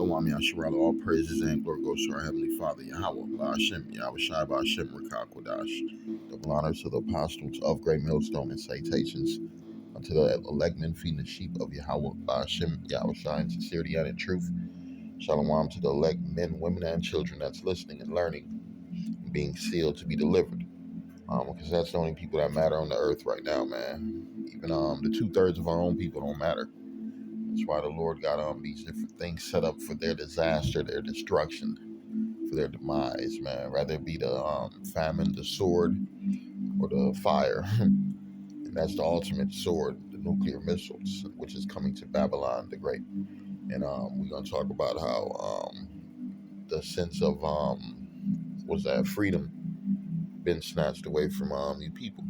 Shalom Yasharala, all praises and glory goes to our Heavenly Father, Yahweh, Ba'ashem, Yahweh Shai Ba'ashem, Rakakwadash. Double honors to the apostles of Great Millstone and salutations unto the elect men feeding the sheep of Yahweh, Ba'ashem, Yahweh Shai in sincerity and in truth. Shalom to the elect men, women, and children that's listening and learning and being sealed to be delivered. Because that's the only people that matter on the earth right now, man. Even the 2/3 of our own people don't matter. That's why the Lord got these different things set up for their disaster, their destruction, for their demise, man. Rather it be the famine, the sword, or the fire. And that's the ultimate sword, the nuclear missiles, which is coming to Babylon the Great. And we're gonna talk about how the sense of freedom been snatched away from you people.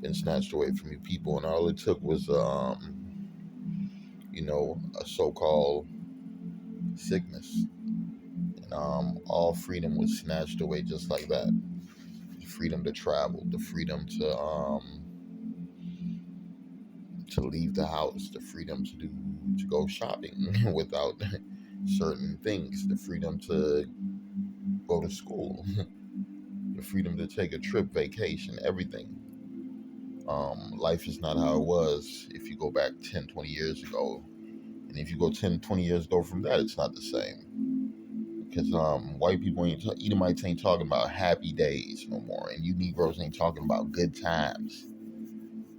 Been snatched away from you people, and all it took was a so-called sickness. All freedom was snatched away just like that. The freedom to travel, the freedom to leave the house, the freedom to go shopping without certain things, the freedom to go to school, the freedom to take a trip, vacation, everything. Life is not how it was if you go back 10, 20 years ago. And if you go 10, 20 years ago from that, it's not the same. Because white people Edomites ain't talking about happy days no more, and you Negroes ain't talking about good times.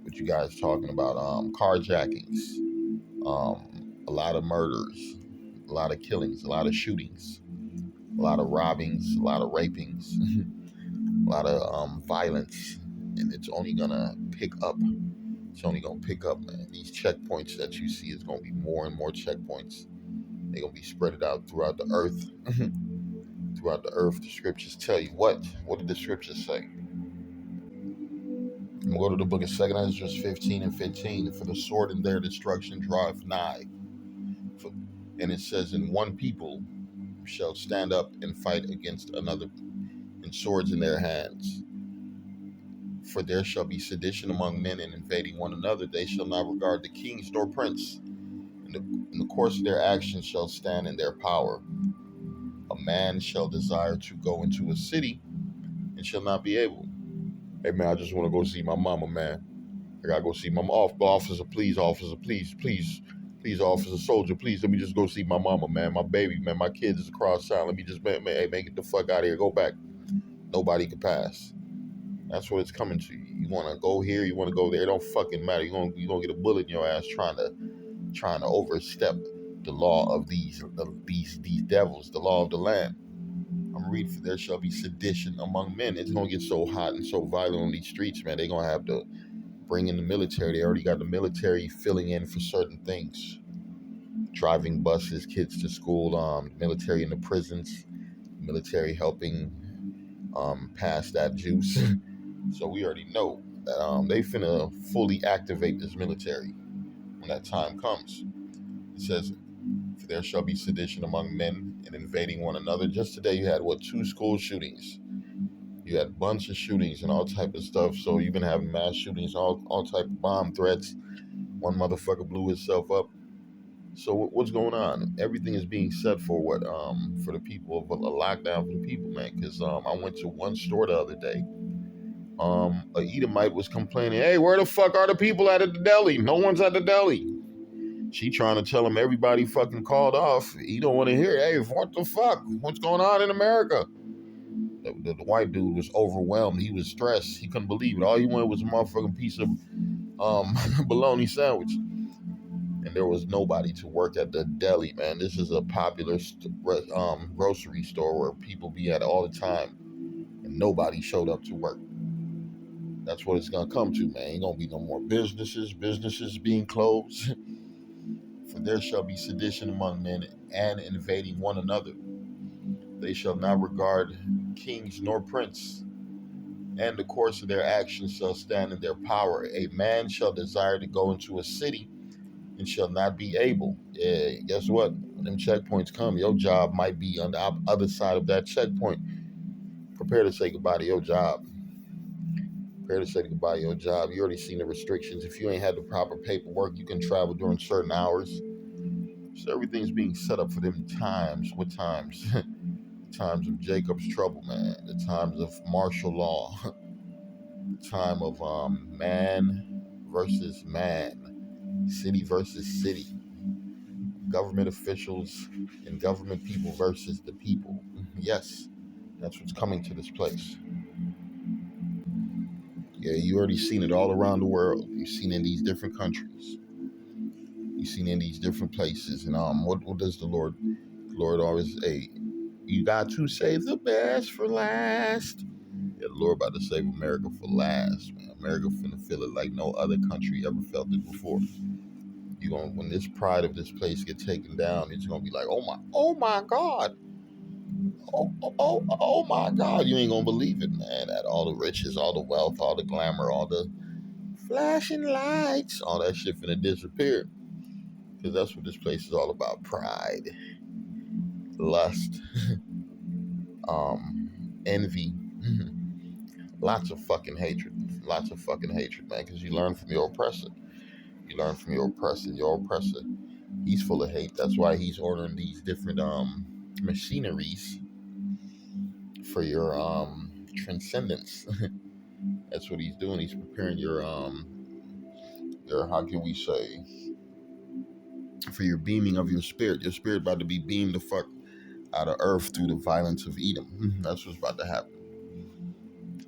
But you guys talking about carjackings, a lot of murders, a lot of killings, a lot of shootings, a lot of robbings, a lot of rapings, a lot of violence, and it's only gonna pick up. It's only gonna pick up, man. These checkpoints that you see is gonna be more and more checkpoints. They're gonna be spread out throughout the earth. Throughout the earth, the scriptures tell you what. What did the scriptures say? I'm gonna go to the book of 2 Ezra 15 and 15. For the sword and their destruction draweth nigh. And it says, and one people shall stand up and fight against another, and swords in their hands. For there shall be sedition among men and invading one another. They shall not regard the kings nor prince. In the course of their actions shall stand in their power. A man shall desire to go into a city and shall not be able. Hey man, I just want to go see my mama, man. I gotta go see my officer, please, officer, soldier, please, let me just go see my mama, man, my baby, man, my kids is across town. Let me just, man, hey, man, get the fuck out of here, go back. Nobody can pass. That's what it's coming to. You want to go here, you want to go there. It don't fucking matter. You're gonna get a bullet in your ass trying to overstep the law of these devils, the law of the land. I'm reading, for there shall be sedition among men. It's gonna get so hot and so violent on these streets, man. They're gonna have to bring in the military. They already got the military filling in for certain things, driving buses, kids to school, military in the prisons, military helping pass that juice. So we already know that they finna fully activate this military when that time comes. It says, for there shall be sedition among men and invading one another. Just today you had, 2 school shootings. You had a bunch of shootings and all type of stuff. So you've been having mass shootings, all type of bomb threats. One motherfucker blew himself up. So what's going on? Everything is being set for what? For the people, of a lockdown for the people, man. Because I went to one store the other day. A Edomite was complaining, hey, where the fuck are the people at the deli? No one's at the deli. She trying to tell him everybody fucking called off. He don't want to hear, hey, what the fuck? What's going on in America? The white dude was overwhelmed. He was stressed. He couldn't believe it. All he wanted was a motherfucking piece of bologna sandwich. And there was nobody to work at the deli, man. This is a popular grocery store where people be at all the time. And nobody showed up to work. That's what it's going to come to, man. Ain't going to be no more businesses being closed. For there shall be sedition among men and invading one another. They shall not regard kings nor prince, and the course of their actions shall stand in their power. A man shall desire to go into a city and shall not be able. Guess what? When them checkpoints come, your job might be on the other side of that checkpoint. Prepare to say goodbye to your job. Prepare to say goodbye to your job. You already seen the restrictions. If you ain't had the proper paperwork, you can travel during certain hours. So everything's being set up for them times. What times? Times of Jacob's trouble, man. The times of martial law. The time of man versus man, city versus city, government officials and government people versus the people. Yes, that's what's coming to this place. Yeah, you already seen it all around the world. You've seen it in these different countries. You've seen it in these different places. And what does the Lord? The Lord always say, you got to save the best for last. Yeah, the Lord about to save America for last, man. America finna feel it like no other country ever felt it before. You gonna when this pride of this place get taken down, it's gonna be like, oh my God, oh my God. You ain't gonna believe it, man. That all the riches, all the wealth, all the glamour, all the flashing lights, all that shit finna disappear. Because that's what this place is all about: pride, lust, envy, lots of fucking hatred, man. Because you learn from your oppressor. You learn from your oppressor. Your oppressor, he's full of hate. That's why he's ordering these different machineries for your transcendence. That's what he's doing. He's preparing your, how can we say, for your beaming of your spirit. Your spirit about to be beamed the fuck out of earth through the violence of Edom. That's what's about to happen.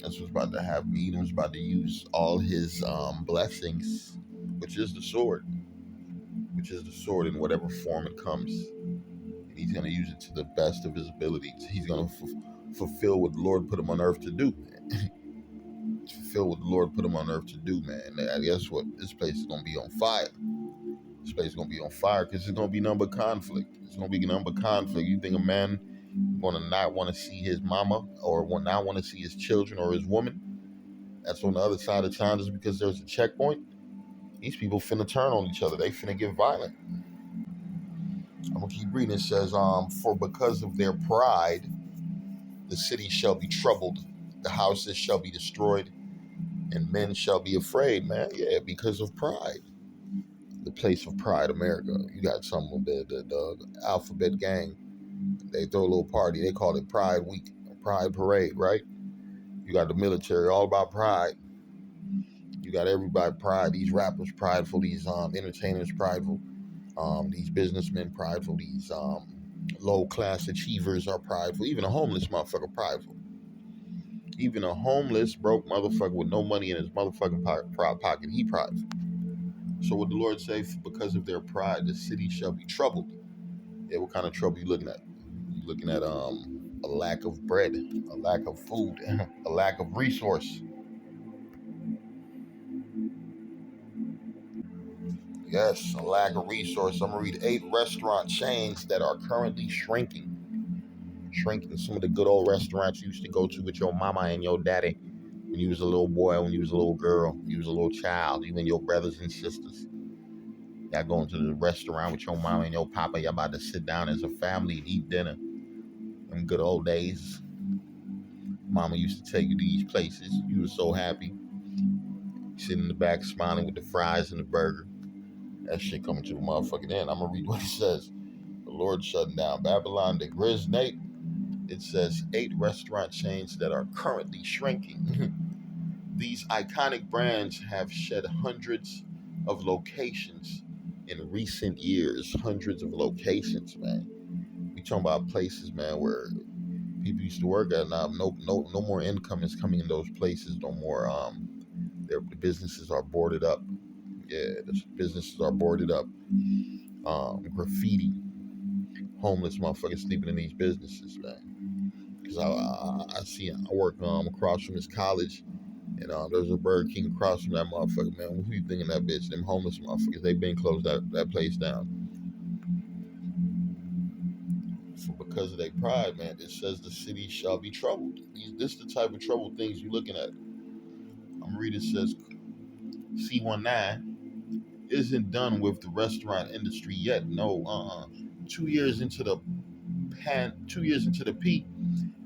That's what's about to happen. Edom's about to use all his blessings, which is the sword, in whatever form it comes. And he's going to use it to the best of his abilities. He's going to fulfill what the Lord put him on earth to do. Fulfill what the Lord put him on earth to do, man. And guess what? This place is going to be on fire. This place is going to be on fire because it's going to be nothing but conflict. It's going to be nothing but conflict. You think a man going to not want to see his mama or will not want to see his children or his woman? That's on the other side of town just because there's a checkpoint. These people finna turn on each other. They finna get violent. I'm going to keep reading. It says, for because of their pride, the city shall be troubled. The houses shall be destroyed. And men shall be afraid, man. Yeah, because of pride. The place of pride, America. You got some of the alphabet gang. They throw a little party. They call it Pride Week, Pride Parade, right? You got the military, all about pride. You got everybody pride. These rappers prideful. These entertainers prideful. These businessmen prideful. These low class achievers are prideful. Even a homeless motherfucker prideful. Even a homeless broke motherfucker with no money in his motherfucking pocket, he prideful. So what the Lord say? Because of their pride, the city shall be troubled. Yeah, what kind of trouble you looking at? You looking at a lack of bread, a lack of food, a lack of resource. Yes, a lack of resource. I'm gonna read 8 restaurant chains that are currently shrinking. Shrinking. Some of the good old restaurants you used to go to with your mama and your daddy when you was a little boy, when you was a little girl, when you was a little child, even your brothers and sisters. Y'all going to the restaurant with your mama and your papa. Y'all about to sit down as a family and eat dinner. Them good old days. Mama used to take you to these places. You were so happy. Sitting in the back smiling with the fries and the burger. That shit coming to the motherfucking end. I'm going to read what it says. The Lord shutting down Babylon, the Grizz Nate. It says 8 restaurant chains that are currently shrinking. These iconic brands have shed hundreds of locations in recent years. Hundreds of locations, man. We talking about places, man, where people used to work at. Now, no more income is coming in those places. No more. The businesses are boarded up. Yeah, the businesses are boarded up. Graffiti, homeless motherfuckers sleeping in these businesses, man. Because I work across from this college, and there's a Burger King across from that motherfucker, man. Who you thinking that bitch? Them homeless motherfuckers, they been closed that place down. So because of their pride, man, it says the city shall be troubled. This is the type of troubled things you're looking at. I'm reading, it says C19 isn't done with the restaurant industry yet. No, 2 years into the 2 years into the peak,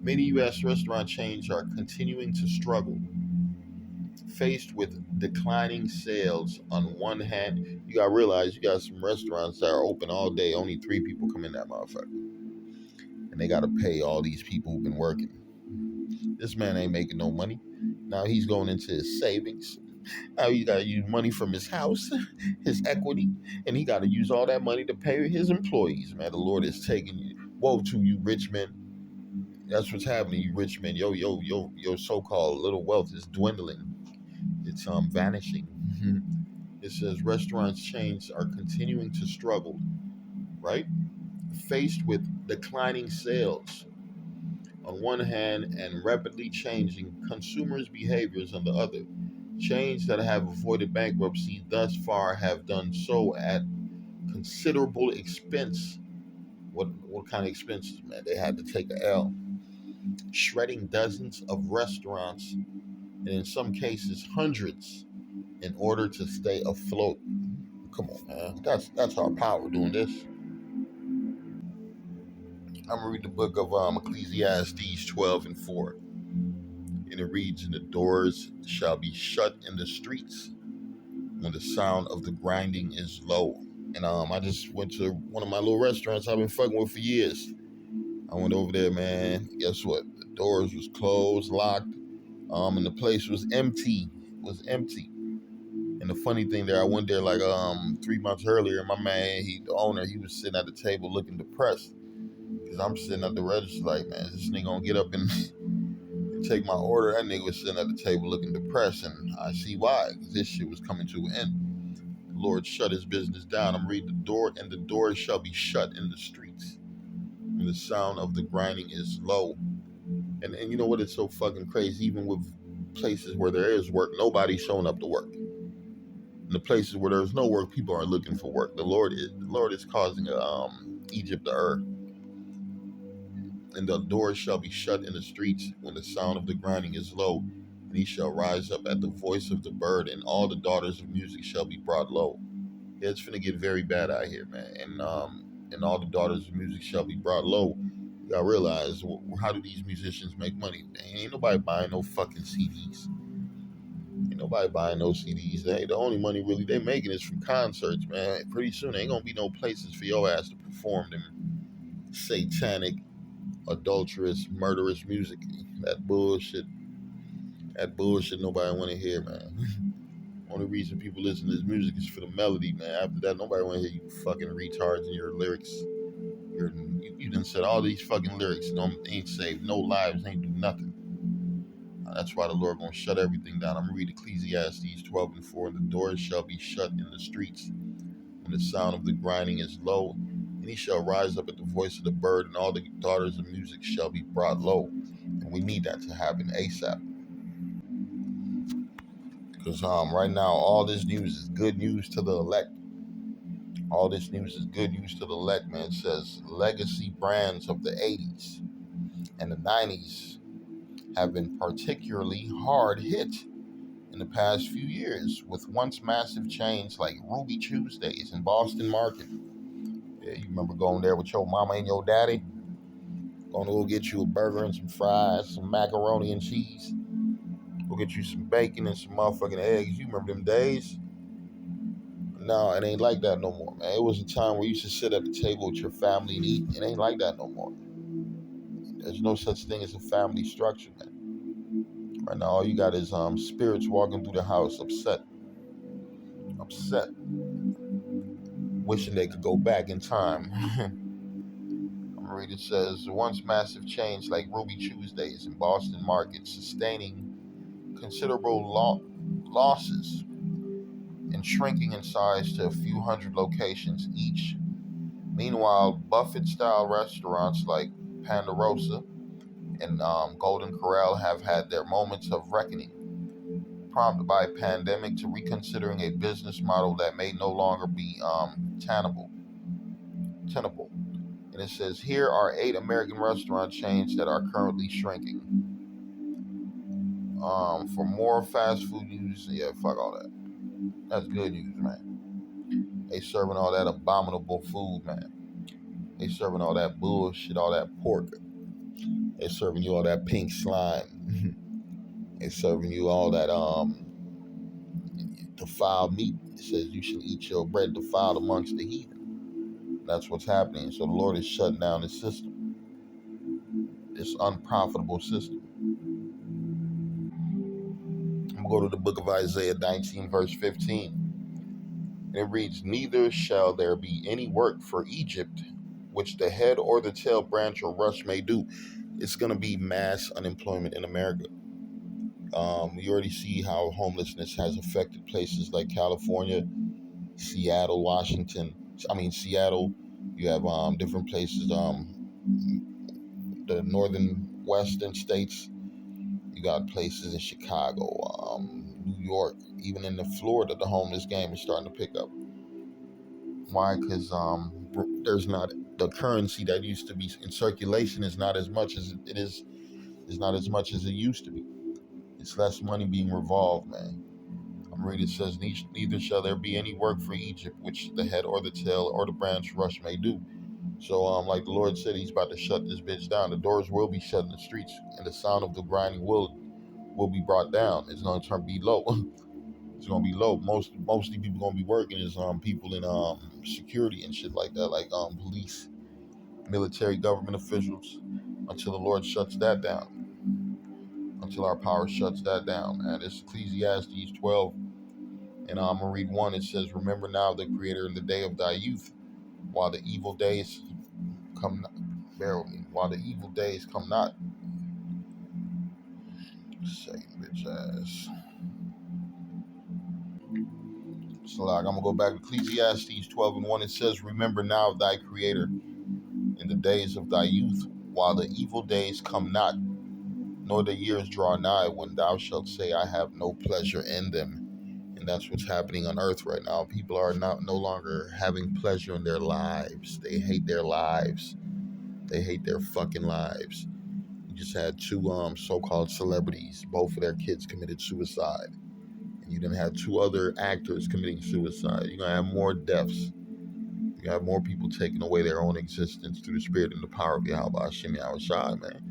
many U.S. restaurant chains are continuing to struggle. Faced with declining sales on one hand, You gotta realize you got some restaurants that are open all day. Only 3 people come in that motherfucker, and they gotta pay all these people who've been working. This man ain't making no money. Now he's going into his savings. Now he gotta use money from his house, his equity, and he gotta use all that money to pay his employees. Man, the Lord is taking you. Woe to you, rich men. That's what's happening, you rich men. Your so-called little wealth is dwindling. It's vanishing. It says restaurants chains are continuing to struggle, right? Faced with declining sales on one hand and rapidly changing consumers' behaviors on the other. Chains that have avoided bankruptcy thus far have done so at considerable expense. What kind of expenses, man? They had to take a L, shredding dozens of restaurants and in some cases hundreds in order to stay afloat. Come on, man. That's our power doing this. I'm gonna read the book of Ecclesiastes 12:4. And it reads, and the doors shall be shut in the streets when the sound of the grinding is low. And I just went to one of my little restaurants I've been fucking with for years. I went over there, man. Guess what? The doors was closed, locked, and the place was empty. It was empty. And the funny thing there, I went there like 3 months earlier. My man, the owner, he was sitting at the table looking depressed. Cause I'm sitting at the register like, man, this nigga gonna get up and take my order. That nigga was sitting at the table looking depressed, and I see why. Cause this shit was coming to an end. The Lord shut his business down. I'm reading the door, and the doors shall be shut in the streets. And the sound of the grinding is low. And you know what? It's so fucking crazy. Even with places where there is work, nobody's showing up to work. In the places where there's no work, people are looking for work. The Lord is causing Egypt to err. And the doors shall be shut in the streets when the sound of the grinding is low, and he shall rise up at the voice of the bird, and all the daughters of music shall be brought low. Yeah, it's finna get very bad out here, man. And all the daughters of music shall be brought low. You gotta realize, how do these musicians make money? Ain't nobody buying no fucking CDs. Ain't nobody buying no CDs. The only money really they making is from concerts, man. Pretty soon ain't gonna be no places for your ass to perform them satanic, adulterous, murderous music. That bullshit. That bullshit nobody want to hear, man. Only reason people listen to this music is for the melody, man. After that, nobody want to hear you fucking retards and your lyrics. You done said all these fucking lyrics, ain't saved no lives, ain't do nothing. That's why the Lord gonna shut everything down. I'm gonna read Ecclesiastes 12:4. And the doors shall be shut in the streets when the sound of the grinding is low. And he shall rise up at the voice of the bird, and all the daughters of music shall be brought low. And we need that to happen ASAP. Because right now, all this news is good news to the elect. All this news is good news to the elect, man. It says legacy brands of the 80s and the 90s have been particularly hard hit in the past few years with once massive chains like Ruby Tuesdays in Boston Market. Yeah, you remember going there with your mama and your daddy? Going to go get you a burger and some fries, some macaroni and cheese. Go get you some bacon and some motherfucking eggs. You remember them days? No, it ain't like that no more, man. It was a time where you used to sit at the table with your family and eat. It ain't like that no more. There's no such thing as a family structure, man. Right now, all you got is spirits walking through the house, upset, wishing they could go back in time. I'm gonna read it. Says once massive chains like Ruby Tuesdays and Boston Market sustaining considerable losses and shrinking in size to a few hundred locations each. Meanwhile, Buffett-style restaurants like Ponderosa and Golden Corral have had their moments of reckoning, prompted by a pandemic to reconsidering a business model that may no longer be tenable. And it says, here are 8 American restaurant chains that are currently shrinking. For more fast food news, yeah, fuck all that. That's good news, man. They serving all that abominable food, man. They serving all that bullshit, all that pork. They serving you all that pink slime. They serving you all that defiled meat. It says you shall eat your bread defiled amongst the heathen. That's what's happening. So the Lord is shutting down this system, this unprofitable system. I'm going to go to the book of Isaiah 19, verse 15. And it reads, neither shall there be any work for Egypt, which the head or the tail branch or rush may do. It's going to be mass unemployment in America. You already see how homelessness has affected places like California, Seattle, Washington. Seattle. You have different places, the northern western states. You got places in Chicago, New York, even in the Florida. The homeless game is starting to pick up. Why? Because there's not the currency that used to be in circulation is not as much as it is. Is not as much as it used to be. It's less money being revolved, man. I'm reading. It says, neither shall there be any work for Egypt, which the head or the tail or the branch rush may do. So, like the Lord said, He's about to shut this bitch down. The doors will be shut in the streets, and the sound of the grinding will be brought down. It's going to be low. It's going to be low. Mostly people going to be working is people in security and shit like that, like police, military, government officials, until the Lord shuts that down. Until our power shuts that down. And it's Ecclesiastes 12. And I'm going to read 1. It says, remember now the Creator in the day of thy youth, while the evil days come not. Bear with me. While the evil days come not. Say, bitch ass. So like, I'm going to go back to Ecclesiastes 12 and 1. It says, remember now thy Creator in the days of thy youth, while the evil days come not, nor the years draw nigh, when thou shalt say, I have no pleasure in them. And that's what's happening on earth right now. People are no longer having pleasure in their lives. They hate their lives. They hate their fucking lives. You just had 2 so-called celebrities. Both of their kids committed suicide. And you didn't have 2 other actors committing suicide. You're going to have more deaths. You're going to have more people taking away their own existence through the spirit and the power of Yahweh Hashem Yahushua, man.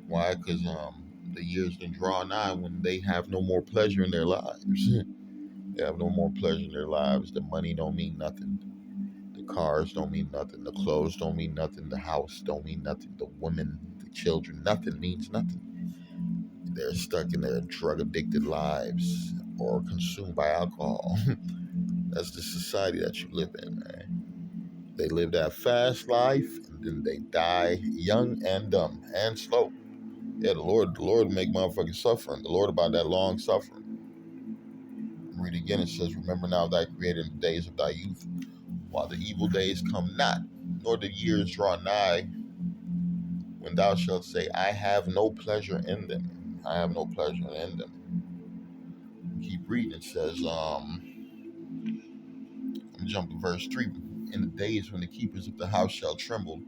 Why? Because the years done draw nigh when they have no more pleasure in their lives. They have no more pleasure in their lives. The money don't mean nothing. The cars don't mean nothing. The clothes don't mean nothing. The house don't mean nothing. The women, the children, nothing means nothing. They're stuck in their drug-addicted lives or consumed by alcohol. That's the society that you live in, man. They live that fast life, and then they die young and dumb and slow. Yeah, the Lord make motherfuckers suffering. The Lord about that long suffering. Read again, it says, remember now thy Creator in the days of thy youth, while the evil days come not, nor the years draw nigh, when thou shalt say, I have no pleasure in them. I have no pleasure in them. Keep reading. It says, I'm going to jump to verse 3. In the days when the keepers of the house shall tremble,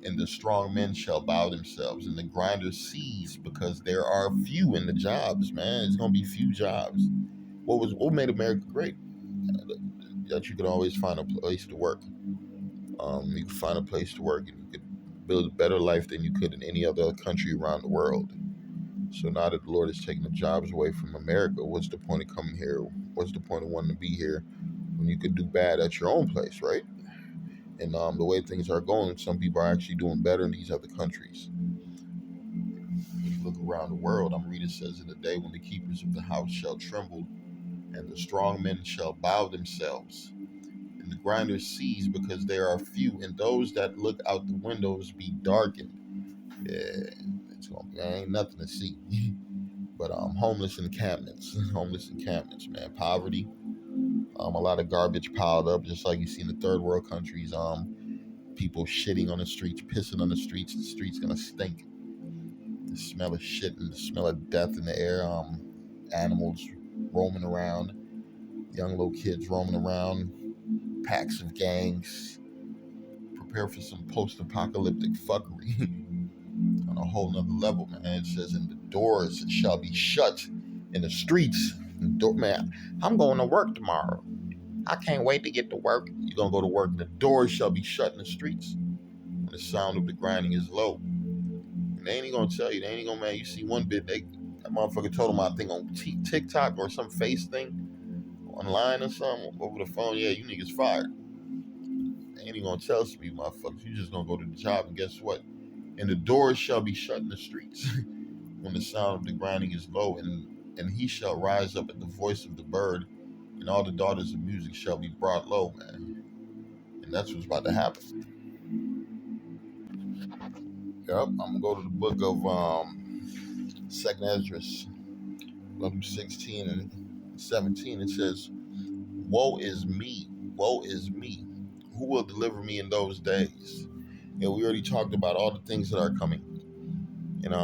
and the strong men shall bow themselves, and the grinders cease, because there are few in the jobs, man. It's going to be few jobs. What made America great? That you could always find a place to work. You could find a place to work, and you could build a better life than you could in any other country around the world. So now that the Lord is taking the jobs away from America, what's the point of coming here? What's the point of wanting to be here when you could do bad at your own place, right? And the way things are going, some people are actually doing better in these other countries. When you look around the world, I'm reading, it says, in the day when the keepers of the house shall tremble, and the strong men shall bow themselves, and the grinders cease, because there are few, and those that look out the windows be darkened. Yeah, there ain't nothing to see. But homeless encampments, man. Poverty, a lot of garbage piled up, just like you see in the third world countries. People shitting on the streets, pissing on the streets. The streets gonna stink. The smell of shit and the smell of death in the air. Animals roaming around, young little kids roaming around, packs of gangs. Prepare for some post-apocalyptic fuckery on a whole nother level, man. It says, and the doors shall be shut in the streets. Man, I'm going to work tomorrow. I can't wait to get to work. You're going to go to work, and the doors shall be shut in the streets. And the sound of the grinding is low. And they ain't going to tell you. They ain't going to, man, you see one bit, that motherfucker told him, I think on TikTok or some face thing, online or something over the phone, yeah, you niggas fired. Ain't even gonna tell some of you motherfuckers. You just gonna go to the job and guess what? And the doors shall be shut in the streets when the sound of the grinding is low, and he shall rise up at the voice of the bird, and all the daughters of music shall be brought low, man. And that's what's about to happen. Yep, I'm gonna go to the book of Second Esdras, go to 16 and 17. It says, "Woe is me, woe is me. Who will deliver me in those days?" We already talked about all the things that are coming. And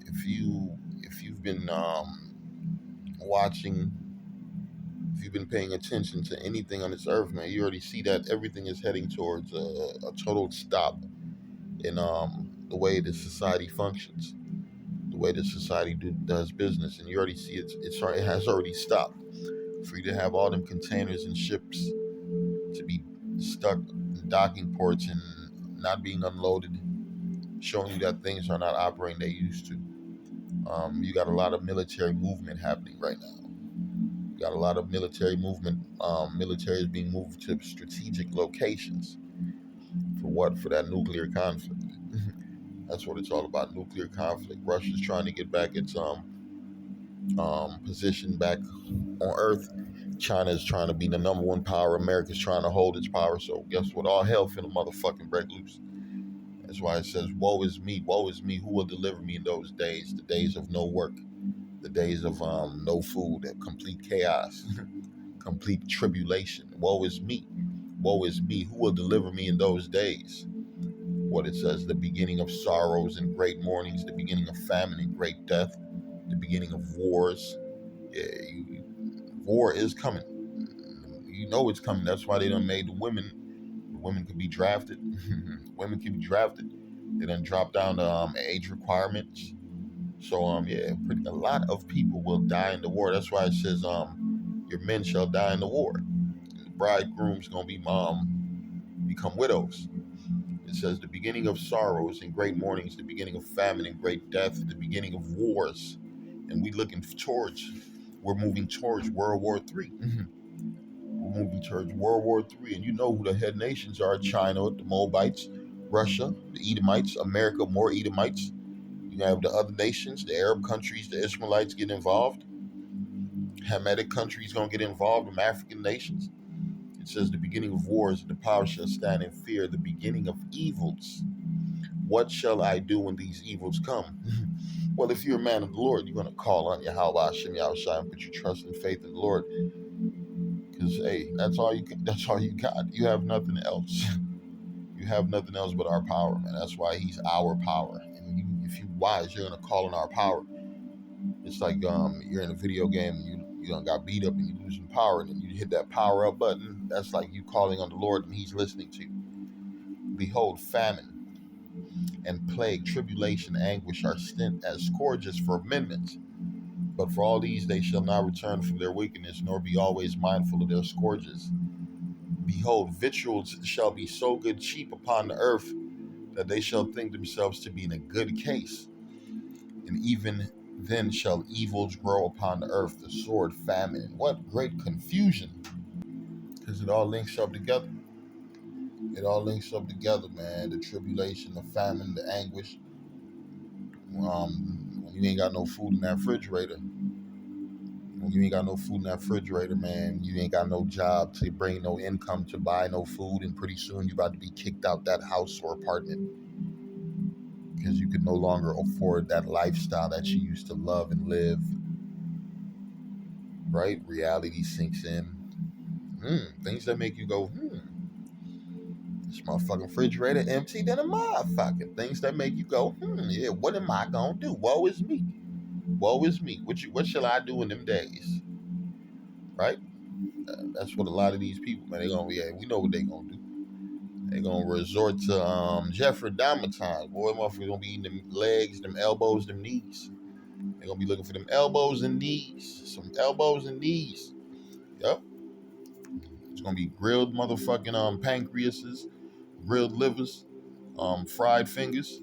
if you've been watching, if you've been paying attention to anything on this earth, man, you already see that everything is heading towards a total stop in the way that society functions, the way that society does business, and you already see it has already stopped. For you to have all them containers and ships to be stuck in docking ports and not being unloaded, showing you that things are not operating they used to. You got a lot of military movement happening right now. You got a lot of military movement. Military is being moved to strategic locations. For what? For that nuclear conflict. That's what it's all about. Nuclear conflict. Russia's trying to get back its position back on Earth. China is trying to be the number one power. America's trying to hold its power. So guess what? All hell finna motherfucking break loose. That's why it says, "Woe is me, woe is me. Who will deliver me in those days? The days of no work, the days of no food, and complete chaos, complete tribulation. Woe is me, woe is me. Who will deliver me in those days?" What it says, the beginning of sorrows and great mournings, the beginning of famine and great death, the beginning of wars. Yeah, war is coming. You know it's coming. That's why they done made the women could be drafted. Women can be drafted. They done dropped down the age requirements. So yeah, a lot of people will die in the war. That's why it says your men shall die in the war. And the bridegroom's gonna be become widows. It says the beginning of sorrows and great mournings, the beginning of famine and great death, the beginning of wars. And we're moving towards World War III. We're moving towards World War III. And you know who the head nations are: China, the Moabites, Russia, the Edomites, America, more Edomites. You have the other nations, the Arab countries, the Ishmaelites get involved. Hamitic countries gonna get involved, with African nations. It says the beginning of wars, the power shall stand in fear, the beginning of evils. What shall I do when these evils come? Well, if you're a man of the Lord, you're gonna call on Yahweh Hashem Yahushua and put your trust and faith in the Lord. Because hey, that's all you got. You have nothing else. You have nothing else but our power, man. That's why he's our power. And if you're wise, you're gonna call on our power. It's like you're in a video game and you done got beat up and you're losing power, and then you hit that power up button. That's like you calling on the Lord and he's listening to you. Behold, famine and plague, tribulation, anguish are stint as scourges for amendments. But for all these they shall not return from their wickedness, nor be always mindful of their scourges. Behold, victuals shall be so good cheap upon the earth, that they shall think themselves to be in a good case. And even then shall evils grow upon the earth, the sword, famine. What great confusion. Because it all links up together. It all links up together, man. The tribulation, the famine, the anguish. When you ain't got no food in that refrigerator. When you ain't got no food in that refrigerator, man, you ain't got no job to bring no income to buy no food, and pretty soon you about to be kicked out that house or apartment because you can no longer afford that lifestyle that you used to love and live. Right? Reality sinks in. Things that make you go, this motherfucking refrigerator empty than a motherfucker. Things that make you go, yeah, what am I gonna do? Woe is me. Woe is me. What shall I do in them days? Right? That's what a lot of these people, man, they gonna be. We know what they gonna do. They gonna resort to Jeffrey Dahmer time. Boy, motherfuckers gonna be eating them legs, them elbows, them knees. They gonna be looking for them elbows and knees. Some elbows and knees. Yep. It's gonna be grilled motherfucking pancreases, grilled livers, fried fingers.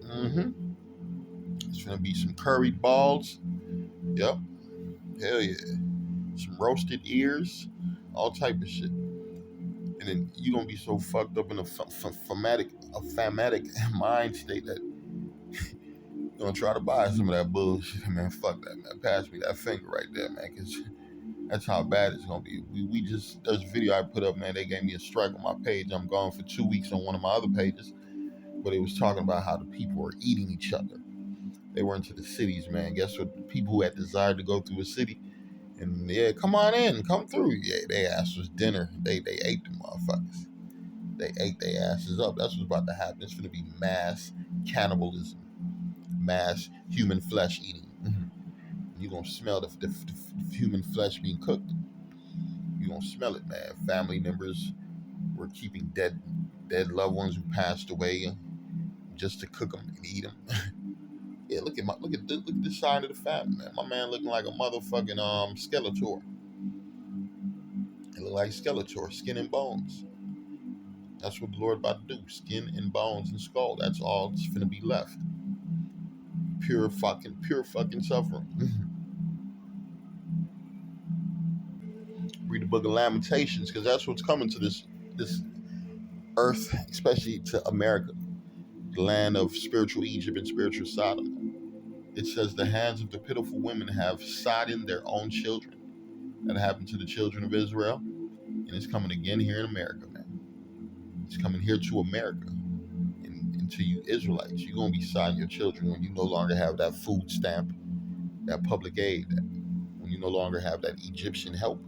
It's gonna be some curried balls. Yep. Hell yeah. some roasted ears, all type of shit. And then you gonna be so fucked up in a famatic mind state that you're gonna try to buy some of that bullshit. Man, fuck that, man. Pass me that finger right there, man, because that's how bad it's gonna be. We just, there's a video I put up, man. They gave me a strike on my page. I'm gone for 2 weeks on one of my other pages, but it was talking about how the people were eating each other. They were into the cities, man. Guess what? The people who had desired to go through a city, and yeah, come on in, come through. Yeah, they ass was dinner. They ate the motherfuckers. They ate their asses up. That's what's about to happen. It's gonna be mass cannibalism, mass human flesh eating. You're gonna smell the human flesh being cooked. You're gonna smell it, man. Family members were keeping dead loved ones who passed away just to cook them and eat them. Yeah, look at the side of the family, man. My man looking like a motherfucking Skeletor. It look like Skeletor, skin and bones. That's what the Lord about to do. Skin and bones and skull. That's all that's finna be left. Pure fucking suffering. Read the book of Lamentations, because that's what's coming to this earth, especially to America, the land of spiritual Egypt and spiritual Sodom. It says the hands of the pitiful women have sodden their own children. That happened to the children of Israel, and it's coming again here in America, man. It's coming here to America, and to you Israelites. You're going to be sodding your children when you no longer have that food stamp, that public aid, when you no longer have that Egyptian help.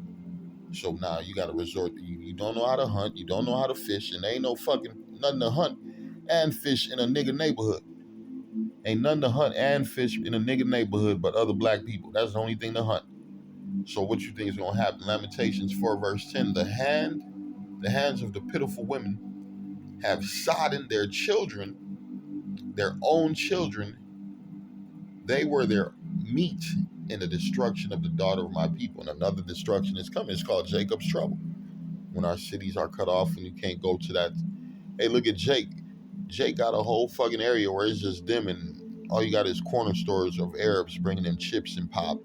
So now you got to resort to, you don't know how to hunt, you don't know how to fish, and there ain't no fucking nothing to hunt and fish in a nigga neighborhood. Ain't nothing to hunt and fish in a nigga neighborhood but other black people. That's the only thing to hunt. So what you think is going to happen? Lamentations 4 verse 10, the hands of the pitiful women have sodden their children, their own children. They were their meat in the destruction of the daughter of my people. And another destruction is coming. It's called Jacob's trouble. When our cities are cut off and you can't go to that. Hey, look at Jake. Jake got a whole fucking area where it's just them, and all you got is corner stores of Arabs bringing them chips and pop.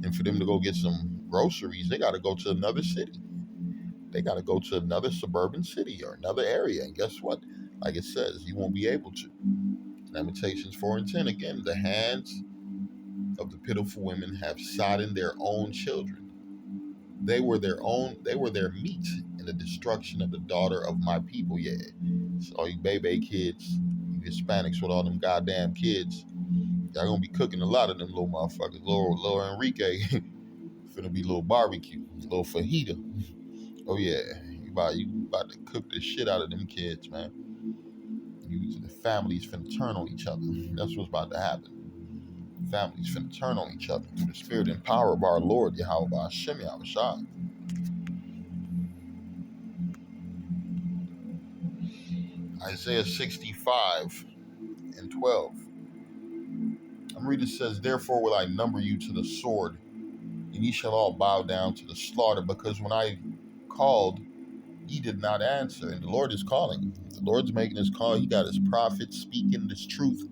And for them to go get some groceries, they got to go to another city. They got to go to another suburban city or another area. And guess what? Like it says, you won't be able to. Lamentations 4 and 10, again, the hands of the pitiful women have sodden their own children. They were their meat in the destruction of the daughter of my people. Yeah. So all you baby kids, you Hispanics with all them goddamn kids, y'all gonna be cooking a lot of them little motherfuckers. Little Enrique, finna be little barbecue, little fajita. Oh yeah, you about to cook the shit out of them kids, man. The families finna turn on each other. That's what's about to happen. Families finna turn on each other through the spirit and power of our Lord Yahweh Hashem Yahushua. Isaiah 65 and 12. I'm reading, it says, therefore will I number you to the sword, and ye shall all bow down to the slaughter, because when I called, ye did not answer. And the Lord is calling. The Lord's making his call. He got his prophets speaking this truth.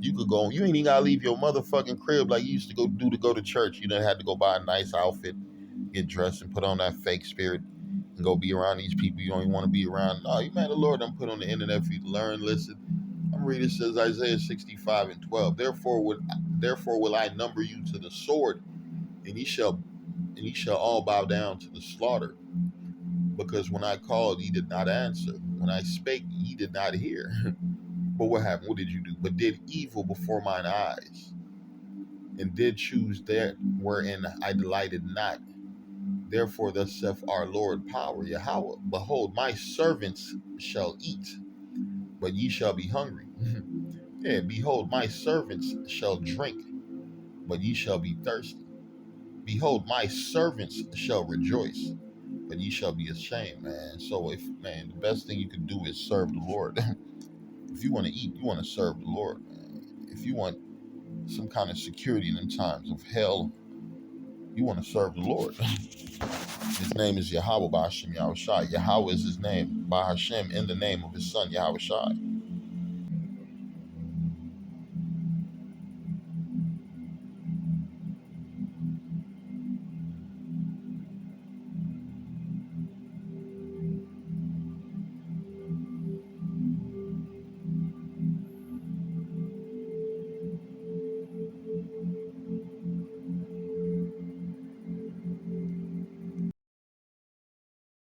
You could go, you ain't even gotta leave your motherfucking crib like you used to go to church. You done had to go buy a nice outfit, get dressed, and put on that fake spirit, and go be around these people you don't even want to be around. No, you man, the Lord done put on the internet for you to learn, listen. I'm reading, it says Isaiah 65 and 12. Therefore will I number you to the sword, and ye shall all bow down to the slaughter. Because when I called, ye did not answer. When I spake, ye did not hear. But what happened? What did you do? But did evil before mine eyes, and did choose that wherein I delighted not. Therefore thus saith our Lord power, Yahweh, behold, my servants shall eat, but ye shall be hungry. Yeah, behold, my servants shall drink, but ye shall be thirsty. Behold, my servants shall rejoice, but ye shall be ashamed, man. So the best thing you can do is serve the Lord. If you want to eat, you want to serve the Lord, man. If you want some kind of security in them times of hell, you want to serve the Lord. His name is Yahweh Ba'ashem Yahushai. Yahweh is his name. Ba'ashem in the name of his son Yahushai.